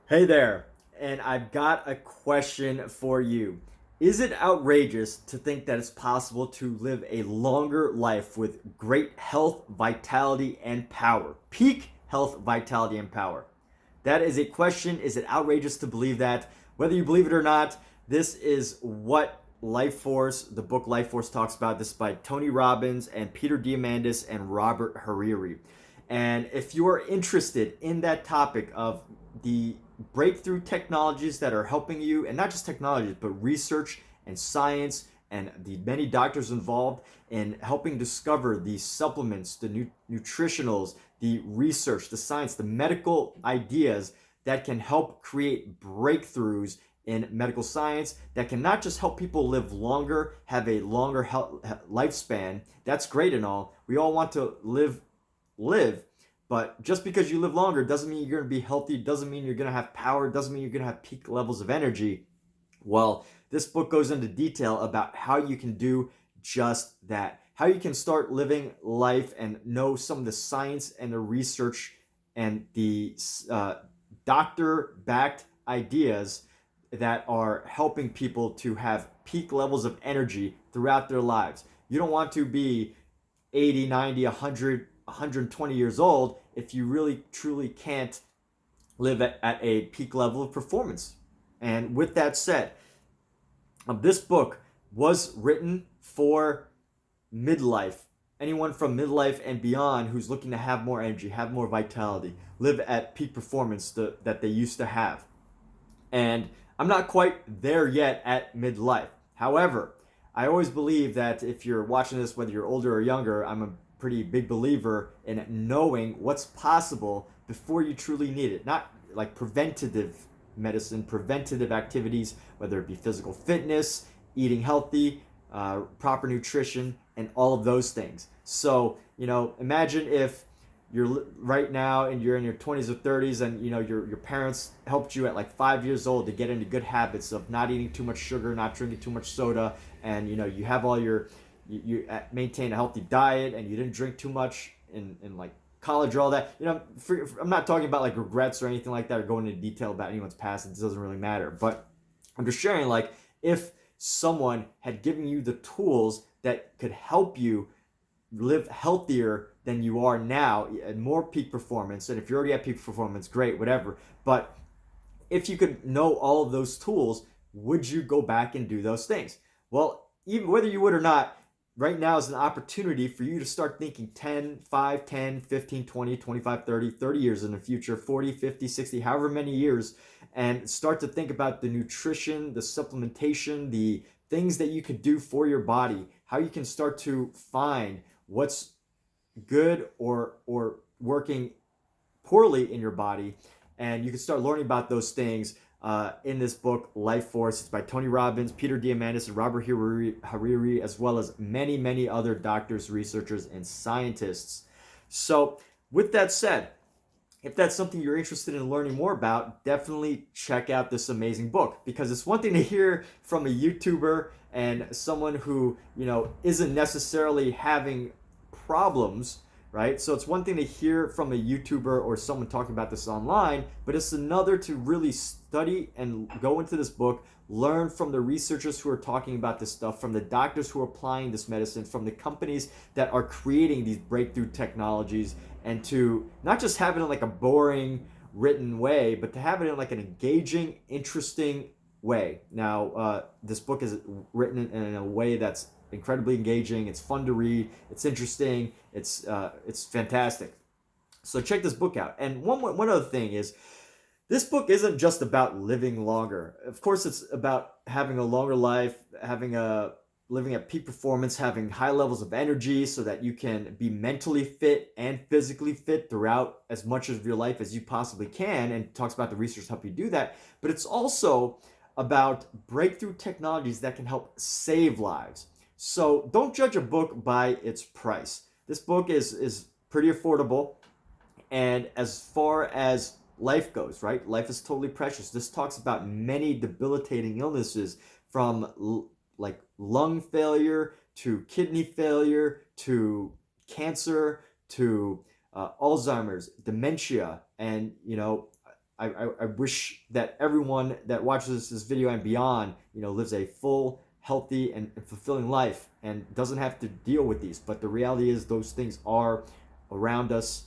Hey there, and I've got a question for you. Is it outrageous to think that it's possible to live a longer life with great health, vitality, and power? Peak health, vitality, and power. That is a question. Is it outrageous to believe that? Whether you believe it or not, this is what Life Force, the book Life Force, talks about. This is by Tony Robbins and Peter Diamandis and Robert Hariri. And if you are interested in that topic of the breakthrough technologies that are helping you, and not just technologies, but research and science and the many doctors involved in helping discover the supplements, the nutritionals, the research, the science, the medical ideas that can help create breakthroughs in medical science that can not just help people live longer, have a longer lifespan. That's great and all. We all want to live, but just because you live longer doesn't mean you're going to be healthy, doesn't mean you're going to have power, doesn't mean you're going to have peak levels of energy. Well, this book goes into detail about how you can do just that, how you can start living life and know some of the science and the research and the doctor backed ideas that are helping people to have peak levels of energy throughout their lives. You don't want to be 80, 90, 100, 120 years old if you really truly can't live at a peak level of performance. And with that said, this book was written for midlife. Anyone from midlife and beyond who's looking to have more energy, have more vitality, live at peak performance that they used to have. And I'm not quite there yet at midlife. However, I always believe that if you're watching this, whether you're older or younger, I'm a pretty big believer in knowing what's possible before you truly need it. Not like preventative medicine, preventative activities, whether it be physical fitness, eating healthy, proper nutrition, and all of those things. So, imagine if you're right now and you're in your 20s or 30s and your parents helped you at like 5 years old to get into good habits of not eating too much sugar, not drinking too much soda, and you have all you maintain a healthy diet and you didn't drink too much in like college or all that. I'm not talking about like regrets or anything like that or going into detail about anyone's past. It doesn't really matter, but I'm just sharing, like, if someone had given you the tools that could help you live healthier than you are now and more peak performance, and if you're already at peak performance, great, whatever, but if you could know all of those tools, would you go back and do those things? Well, even whether you would or not, right now is an opportunity for you to start thinking 10, 5, 10, 15, 20, 25, 30 years in the future, 40, 50, 60, however many years, and start to think about the nutrition, the supplementation, the things that you could do for your body, how you can start to find what's good or working poorly in your body, and you can start learning about those things in this book, Life Force. It's by Tony Robbins, Peter Diamandis, and Robert Hariri, as well as many, many other doctors, researchers, and scientists. So, with that said, if that's something you're interested in learning more about, definitely check out this amazing book, because it's one thing to hear from a YouTuber and someone who, isn't necessarily having problems, right? So it's one thing to hear from a YouTuber or someone talking about this online, but it's another to really study and go into this book, learn from the researchers who are talking about this stuff, from the doctors who are applying this medicine, from the companies that are creating these breakthrough technologies, and to not just have it in like a boring written way, but to have it in like an engaging, interesting way. Now, this book is written in a way that's incredibly engaging. It's fun to read. It's interesting. It's fantastic. So check this book out. And one other thing is, this book isn't just about living longer. Of course, it's about having a longer life, living at peak performance, having high levels of energy so that you can be mentally fit and physically fit throughout as much of your life as you possibly can, and talks about the research to help you do that. But it's also about breakthrough technologies that can help save lives. So don't judge a book by its price. This book is pretty affordable, and as far as life goes, right? Life is totally precious. This talks about many debilitating illnesses, from like lung failure to kidney failure to cancer to Alzheimer's, dementia, and I wish that everyone that watches this video and beyond, lives a full, healthy, and fulfilling life and doesn't have to deal with these. But the reality is those things are around us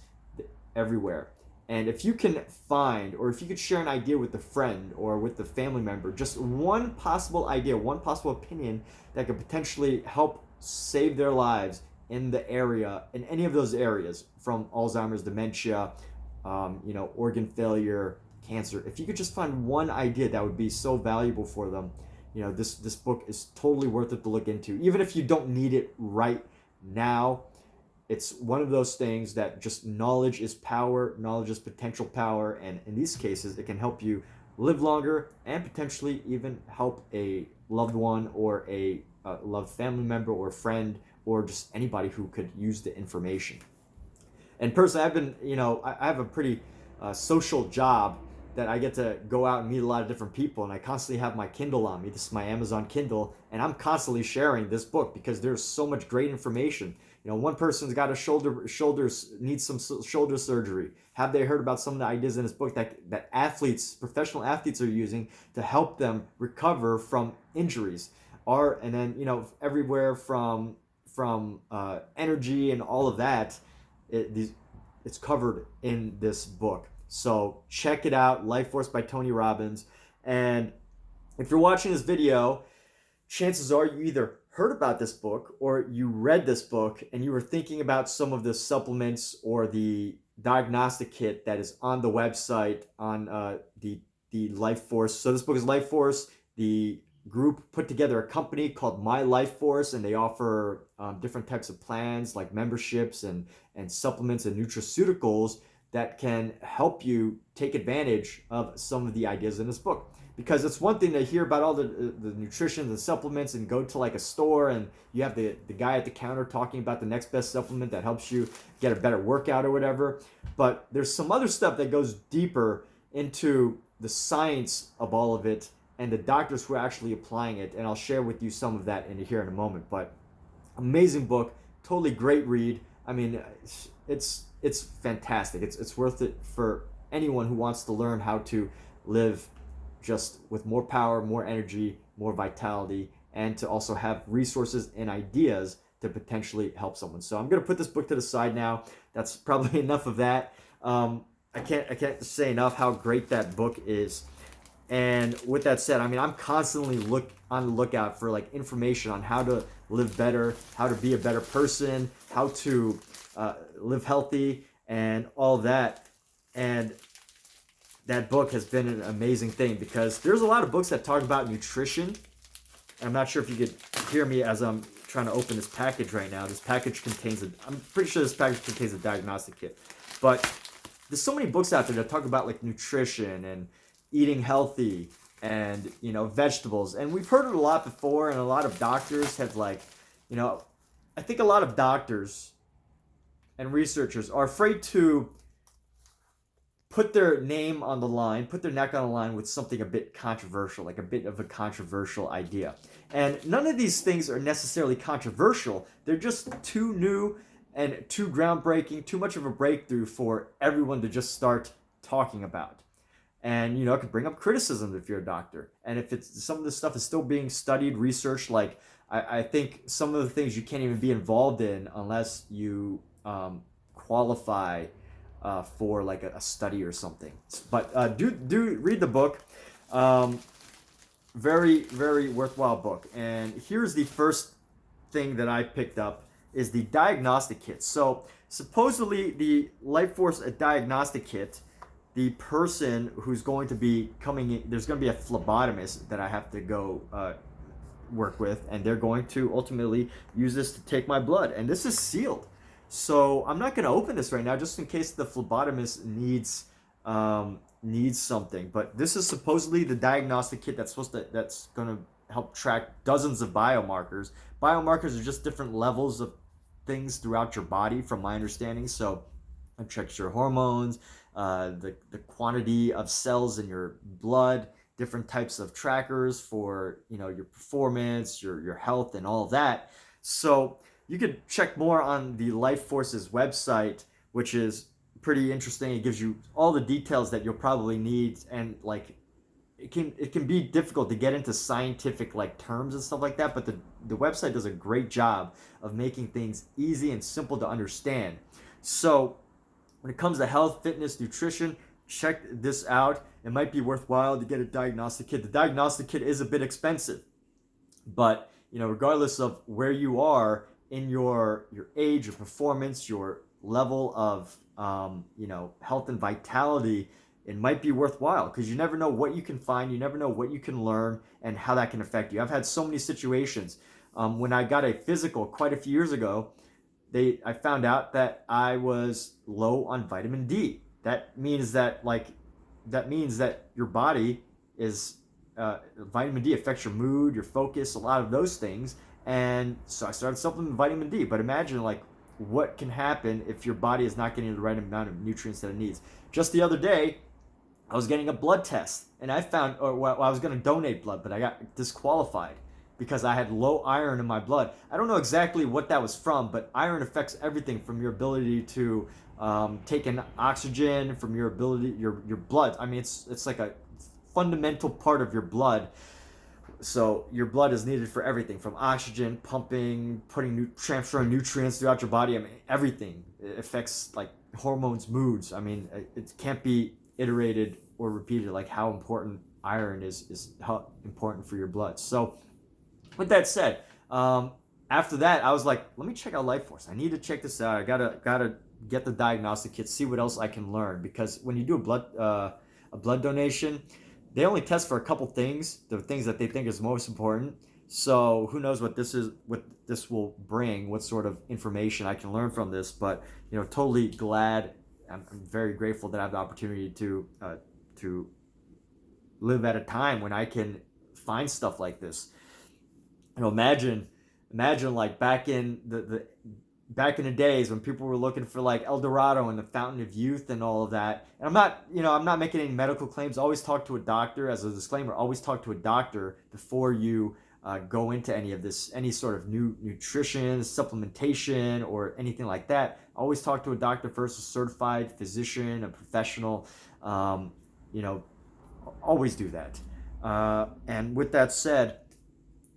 everywhere. And if you can find, or if you could share an idea with a friend or with a family member, just one possible idea, one possible opinion that could potentially help save their lives in the area, in any of those areas, from Alzheimer's, dementia, organ failure, cancer. If you could just find one idea that would be so valuable for them, this book is totally worth it to look into. Even if you don't need it right now, it's one of those things that just knowledge is power, knowledge is potential power, and in these cases, it can help you live longer and potentially even help a loved one or a loved family member or friend or just anybody who could use the information. And personally, I've been, I have a pretty social job that I get to go out and meet a lot of different people, and I constantly have my Kindle on me. This is my Amazon Kindle, and I'm constantly sharing this book because there's so much great information. One person's got needs some shoulder surgery. Have they heard about some of the ideas in this book that professional athletes are using to help them recover from injuries? And then, everywhere from energy and all of that, it's covered in this book. So check it out, Life Force by Tony Robbins. And if you're watching this video, chances are you either heard about this book or you read this book and you were thinking about some of the supplements or the diagnostic kit that is on the website on the Life Force. So this book is Life Force. The group put together a company called My LifeForce, and they offer different types of plans like memberships and supplements and nutraceuticals that can help you take advantage of some of the ideas in this book. Because it's one thing to hear about all the nutrition and supplements and go to like a store and you have the guy at the counter talking about the next best supplement that helps you get a better workout or whatever. But there's some other stuff that goes deeper into the science of all of it and the doctors who are actually applying it. And I'll share with you some of that here in a moment. But amazing book, totally great read. I mean, it's fantastic. It's worth it for anyone who wants to learn how to live just with more power, more energy, more vitality, and to also have resources and ideas to potentially help someone. So I'm going to put this book to the side now. That's probably enough of that. I can't say enough how great that book is. And with that said, I mean, I'm constantly on the lookout for like information on how to live better, how to be a better person, how to live healthy, and all that. And that book has been an amazing thing because there's a lot of books that talk about nutrition. And I'm not sure if you could hear me as I'm trying to open this package right now. This package contains I'm pretty sure this package contains a diagnostic kit. But there's so many books out there that talk about like nutrition and eating healthy and, vegetables. And we've heard it a lot before, and a lot of doctors have I think a lot of doctors and researchers are afraid to put their name on the line, put their neck on the line with something a bit controversial, like a bit of a controversial idea. And none of these things are necessarily controversial. They're just too new and too groundbreaking, too much of a breakthrough for everyone to just start talking about. And, it could bring up criticism if you're a doctor. And if some of this stuff is still being studied, researched, like I think some of the things you can't even be involved in unless you qualify for like a study or something. But do read the book. Very, very worthwhile book. And here's the first thing that I picked up is the diagnostic kit. So supposedly the Life Force diagnostic kit, the person who's going to be coming in, there's going to be a phlebotomist that I have to go work with, and they're going to ultimately use this to take my blood. And this is sealed. So I'm not going to open this right now just in case the phlebotomist needs something. But this is supposedly the diagnostic kit that's going to help track dozens of biomarkers. Biomarkers are just different levels of things throughout your body, from my understanding. So it checks your hormones, the quantity of cells in your blood, different types of trackers for your performance, your health, and all of that. So you could check more on the Life Force's website, which is pretty interesting. It gives you all the details that you'll probably need, and like it can be difficult to get into scientific like terms and stuff like that, but the website does a great job of making things easy and simple to understand. So when it comes to health, fitness, nutrition, check this out. It might be worthwhile to get a diagnostic kit. The diagnostic kit is a bit expensive, but regardless of where you are in your age, your performance, your level of health and vitality, it might be worthwhile, because you never know what you can find, you never know what you can learn, and how that can affect you. I've had so many situations. When I got a physical quite a few years ago, I found out that I was low on vitamin D. That means that your body is vitamin D affects your mood, your focus, a lot of those things. And so I started supplementing vitamin D. But imagine like what can happen if your body is not getting the right amount of nutrients that it needs. Just the other day, I was getting a blood test, and I found, I was going to donate blood, but I got disqualified because I had low iron in my blood. I don't know exactly what that was from, but iron affects everything from your ability to take in oxygen, from your ability, your blood. I mean, it's like a fundamental part of your blood. So your blood is needed for everything, from oxygen, pumping, transferring nutrients throughout your body. I mean, everything. It affects like hormones, moods. I mean, it can't be iterated or repeated like how important iron is how important for your blood. So with that said, after that I was like, let me check out LifeForce. I need to check this out. I gotta get the diagnostic kit, see what else I can learn, because when you do a blood donation, they only test for a couple things, the things that they think is most important. So who knows what this will bring, what sort of information I can learn from this. But totally glad. I'm very grateful that I have the opportunity to live at a time when I can find stuff like this. Imagine like back in the days when people were looking for like El Dorado and the Fountain of Youth and all of that. And I'm not making any medical claims. Always talk to a doctor. As a disclaimer, always talk to a doctor before you go into any of this, any sort of new nutrition, supplementation, or anything like that. Always talk to a doctor first, a certified physician, a professional. Always do that. And with that said,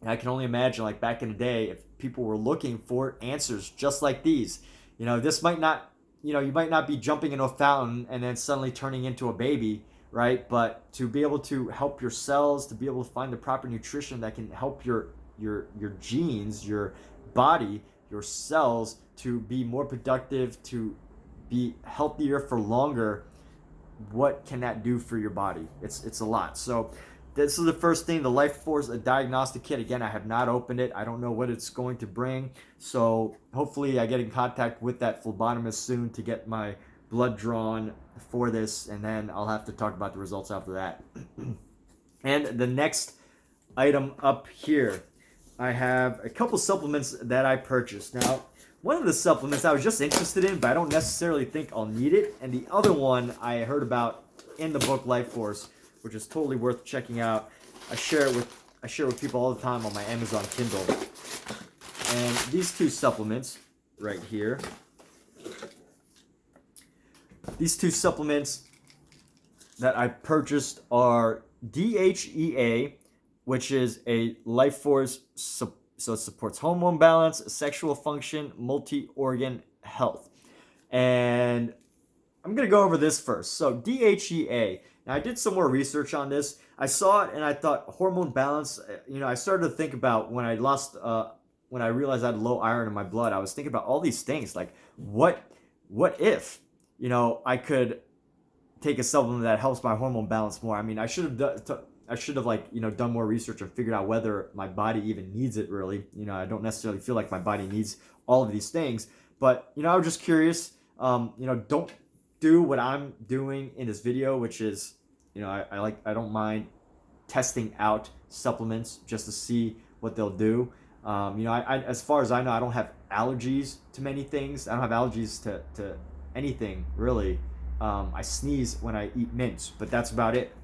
I can only imagine, like back in the day, if people were looking for answers just like these. This might not, you might not be jumping into a fountain and then suddenly turning into a baby, right? But to be able to help your cells, to be able to find the proper nutrition that can help your genes, your body, your cells to be more productive, to be healthier for longer, what can that do for your body? It's a lot. So this is the first thing, the LifeForce, a diagnostic kit. Again, I have not opened it. I don't know what it's going to bring. So hopefully I get in contact with that phlebotomist soon to get my blood drawn for this, and then I'll have to talk about the results after that. And the next item up here, I have a couple supplements that I purchased. Now, one of the supplements I was just interested in, but I don't necessarily think I'll need it. And the other one I heard about in the book LifeForce, which is totally worth checking out. I share it with people all the time on my Amazon Kindle. And these two supplements right here, these two supplements that I purchased are DHEA, which is a LifeForce, so it supports hormone balance, sexual function, multi-organ health. And I'm going to go over this first. So DHEA. Now, I did some more research on this. I saw it and I thought hormone balance, I started to think about when I realized I had low iron in my blood, I was thinking about all these things. Like, what if, I could take a supplement that helps my hormone balance more? I mean, I should have done more research and figured out whether my body even needs it really. I don't necessarily feel like my body needs all of these things, but, I was just curious. Don't do what I'm doing in this video, which is, I don't mind testing out supplements just to see what they'll do. As far as I know, I don't have allergies to many things. I don't have allergies to anything really. I sneeze when I eat mints, but that's about it.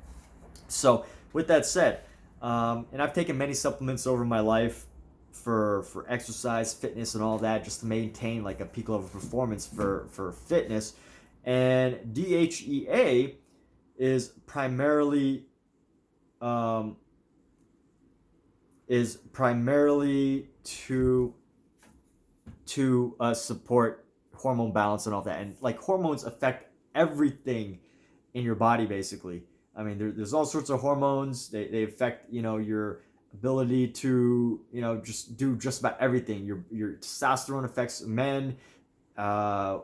So with that said, and I've taken many supplements over my life for exercise, fitness, and all that, just to maintain like a peak level performance for fitness. And DHEA is primarily um, to support hormone balance and all that. And like hormones affect everything in your body, basically. I mean, there's all sorts of hormones. They affect, your ability to, just do just about everything. Your testosterone affects men. Uh,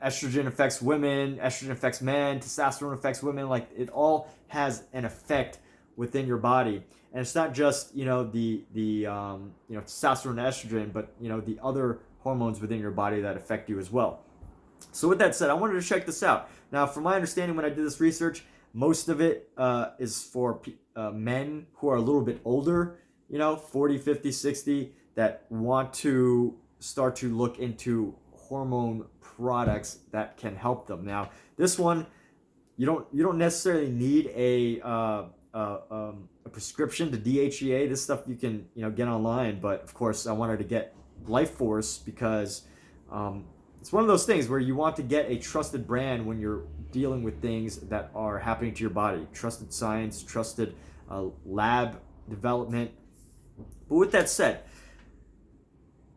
Estrogen affects women. Estrogen affects men. Testosterone affects women. Like, it all has an effect within your body. And it's not just, testosterone and estrogen, but, the other hormones within your body that affect you as well. So with that said, I wanted to check this out. Now, from my understanding, when I did this research, most of it is for men who are a little bit older, 40, 50, 60, that want to start to look into hormone products that can help them. Now, this one, you don't necessarily need a prescription to DHEA. This stuff you can get online, but of course, I wanted to get LifeForce because it's one of those things where you want to get a trusted brand when you're dealing with things that are happening to your body. Trusted science, trusted lab development. But with that said,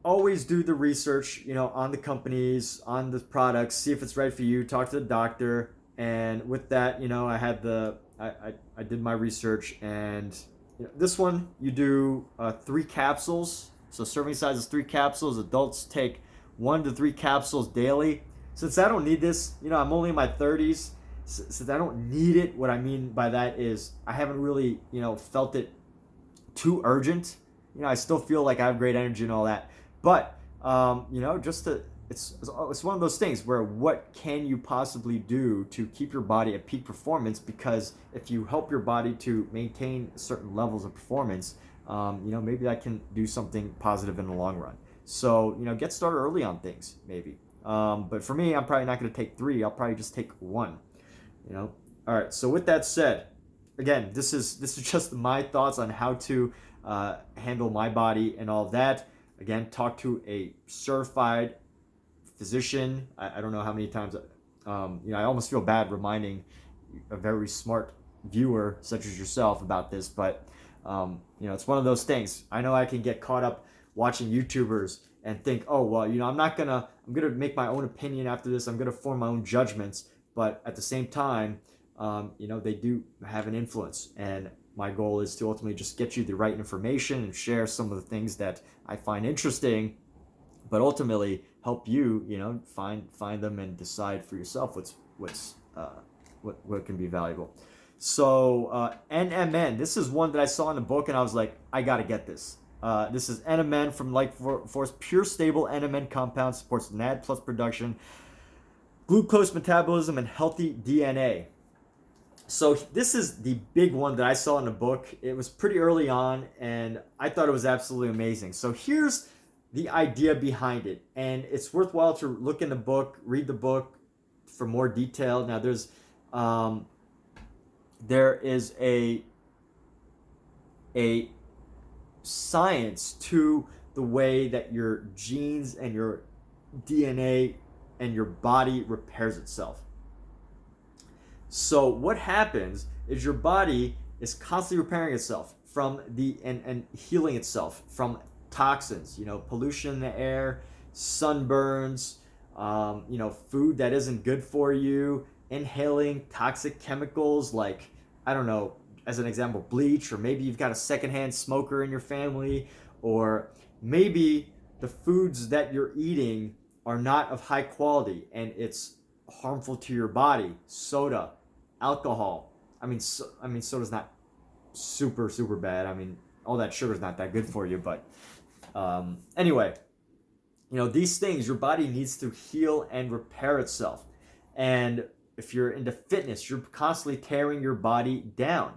always do the research, on the companies, on the products, see if it's right for you, talk to the doctor. And with that, I had I did my research, and this one, you do 3 capsules. So serving size is 3 capsules. Adults take 1 to 3 capsules daily. Since I don't need this, I'm only in my 30s. Since I don't need it, what I mean by that is I haven't really, felt it too urgent. I still feel like I have great energy and all that. But, it's one of those things where what can you possibly do to keep your body at peak performance? Because if you help your body to maintain certain levels of performance, maybe that can do something positive in the long run. So, get started early on things, maybe. But for me, I'm probably not going to take 3. I'll probably just take 1. All right. So with that said, again, this is just my thoughts on how to handle my body and all of that. Again, talk to a certified physician. I don't know how many times, I almost feel bad reminding a very smart viewer such as yourself about this, but it's one of those things. I know I can get caught up watching YouTubers and think, oh, well, I'm gonna make my own opinion after this. I'm gonna form my own judgments, but at the same time, they do have an influence, and my goal is to ultimately just get you the right information and share some of the things that I find interesting, but ultimately help you, find them and decide for yourself what can be valuable. So NMN, this is one that I saw in the book, and I was like, I gotta get this. This is NMN from LifeForce, pure stable NMN compound, supports NAD plus production, glucose metabolism, and healthy DNA. So this is the big one that I saw in the book. It was pretty early on, and I thought it was absolutely amazing. So here's the idea behind it, and it's worthwhile to look in the book, read the book for more detail. Now there is a science to the way that your genes and your DNA and your body repairs itself. So what happens is your body is constantly repairing itself from and healing itself from toxins, pollution in the air, sunburns, food that isn't good for you, inhaling toxic chemicals like, I don't know, as an example, bleach, or maybe you've got a secondhand smoker in your family, or maybe the foods that you're eating are not of high quality and it's harmful to your body. Soda, alcohol. I mean, soda's not super bad. I mean, all that sugar's not that good for you, but anyway, these things, your body needs to heal and repair itself. And if you're into fitness, you're constantly tearing your body down.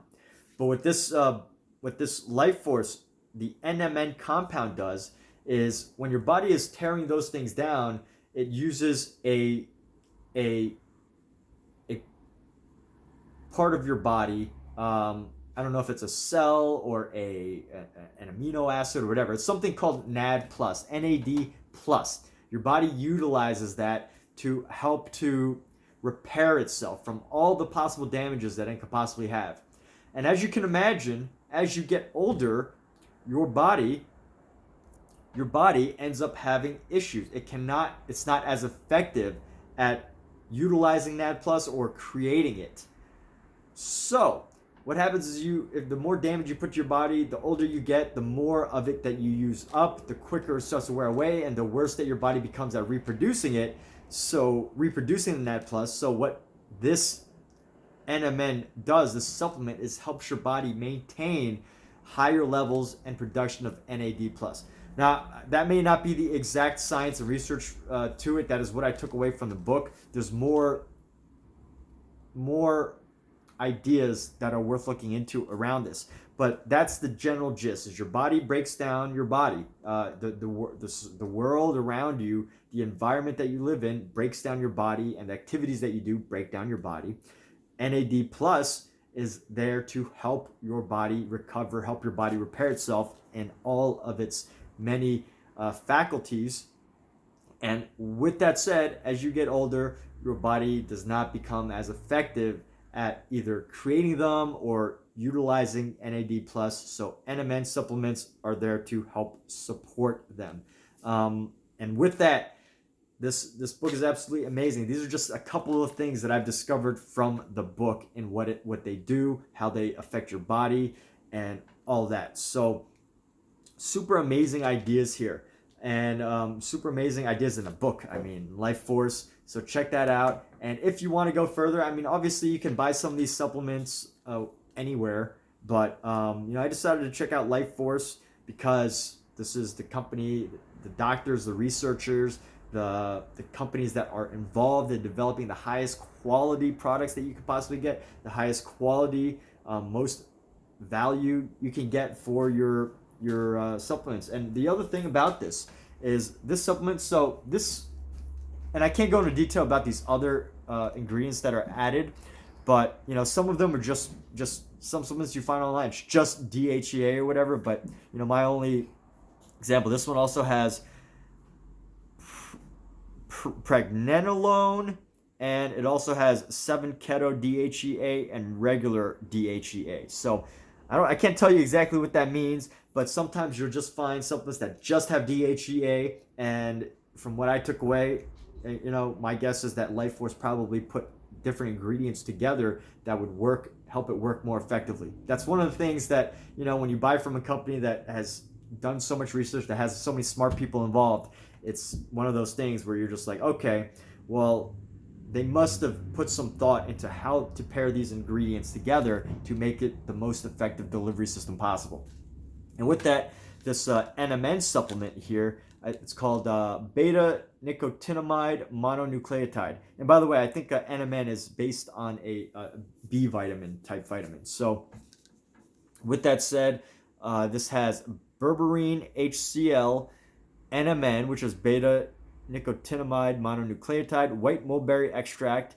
But with this LifeForce, the NMN compound does is when your body is tearing those things down, it uses a part of your body. I don't know if it's a cell or an amino acid or whatever. It's something called NAD+, NAD+. Your body utilizes that to help to repair itself from all the possible damages that it could possibly have. And as you can imagine, as you get older, your body ends up having issues. It's not as effective at utilizing NAD plus or creating it. So what happens is if the more damage you put to your body, the older you get, the more of it that you use up, the quicker it starts to wear away, and the worse that your body becomes at reproducing it. So reproducing the NAD plus. So what this NMN does, this supplement, is helps your body maintain higher levels and production of NAD plus. Now, that may not be the exact science and research to it. That is what I took away from the book. There's more ideas that are worth looking into around this. But that's the general gist, is your body breaks down your body. The world around you, the environment that you live in breaks down your body, and the activities that you do break down your body. NAD plus is there to help your body recover, help your body repair itself in all of its many faculties. And with that said, as you get older, your body does not become as effective at either creating them or utilizing NAD plus. So NMN supplements are there to help support them. And with that, this book is absolutely amazing. These are just a couple of things that I've discovered from the book and what they do, how they affect your body, and all that. So super amazing ideas here, and super amazing ideas in the book. I mean, LifeForce. So check that out. And if you want to go further, I mean, obviously you can buy some of these supplements anywhere, but I decided to check out LifeForce because this is the company, the doctors, the researchers, the companies that are involved in developing the highest quality products that you could possibly get, the highest quality, most value you can get for your supplements. And the other thing about this is this supplement, and I can't go into detail about these other ingredients that are added, but some of them are just some supplements you find online. It's just DHEA or whatever. But my only example, this one also has pregnenolone, and it also has 7-keto DHEA and regular DHEA. So I can't tell you exactly what that means, but sometimes you'll just find supplements that just have DHEA, and from what I took away, my guess is that LifeForce probably put different ingredients together that would help it work more effectively. That's one of the things that, when you buy from a company that has done so much research, that has so many smart people involved, it's one of those things where you're just like, okay, well, they must have put some thought into how to pair these ingredients together to make it the most effective delivery system possible. And with that, this NMN supplement here, it's called beta-nicotinamide mononucleotide. And by the way, I think NMN is based on a B vitamin type vitamin. So with that said, this has berberine HCl, NMN, which is beta-nicotinamide mononucleotide, white mulberry extract,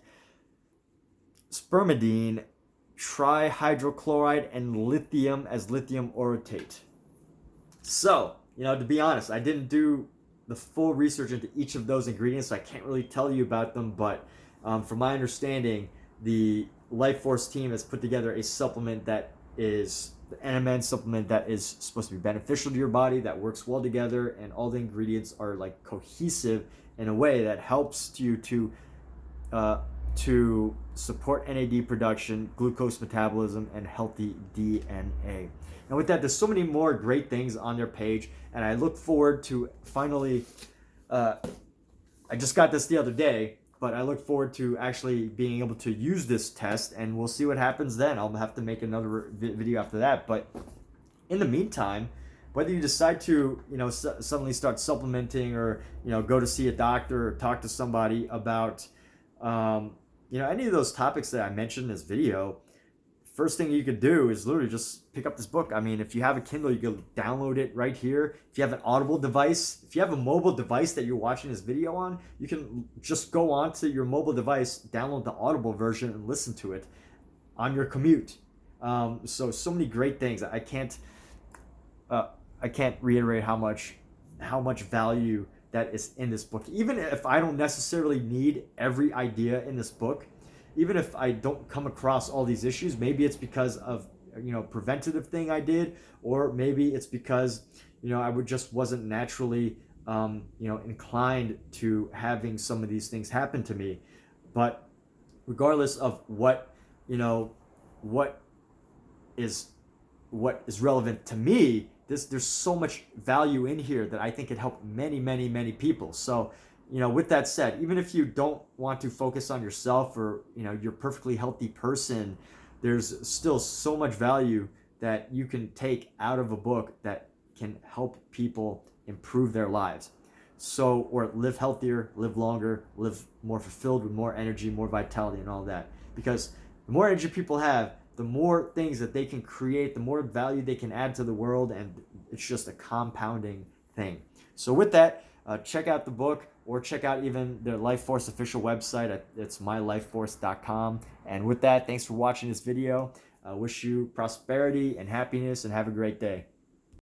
spermidine, trihydrochloride, and lithium as lithium orotate. So, to be honest, I didn't do the full research into each of those ingredients, so I can't really tell you about them, but from my understanding, the LifeForce team has put together a supplement that is the NMN supplement that is supposed to be beneficial to your body, that works well together, and all the ingredients are like cohesive in a way that helps you to support NAD production, glucose metabolism, and healthy DNA. And with that, there's so many more great things on their page, and I look forward to finally, I just got this the other day, but I look forward to actually being able to use this test, and we'll see what happens then. I'll have to make another video after that. But in the meantime, whether you decide to, suddenly start supplementing, or, go to see a doctor or talk to somebody about, any of those topics that I mentioned in this video, first thing you could do is literally just pick up this book. I mean, if you have a Kindle, you can download it right here. If you have an Audible device, if you have a mobile device that you're watching this video on, you can just go onto your mobile device, download the Audible version, and listen to it on your commute. So many great things. I can't reiterate how much value that is in this book. Even if I don't necessarily need every idea in this book, even if I don't come across all these issues, maybe it's because of preventative thing I did, or maybe it's because I wasn't naturally inclined to having some of these things happen to me. But regardless of what is relevant to me, there's so much value in here that I think could help many, many, many people. So with that said, even if you don't want to focus on yourself, or you're a perfectly healthy person, there's still so much value that you can take out of a book that can help people improve their lives. So, or live healthier, live longer, live more fulfilled with more energy, more vitality, and all that. Because the more energy people have, the more things that they can create, the more value they can add to the world, and it's just a compounding thing. So with that, check out the book, or check out even the LifeForce official website. It's mylifeforce.com. And with that, thanks for watching this video. I wish you prosperity and happiness, and have a great day.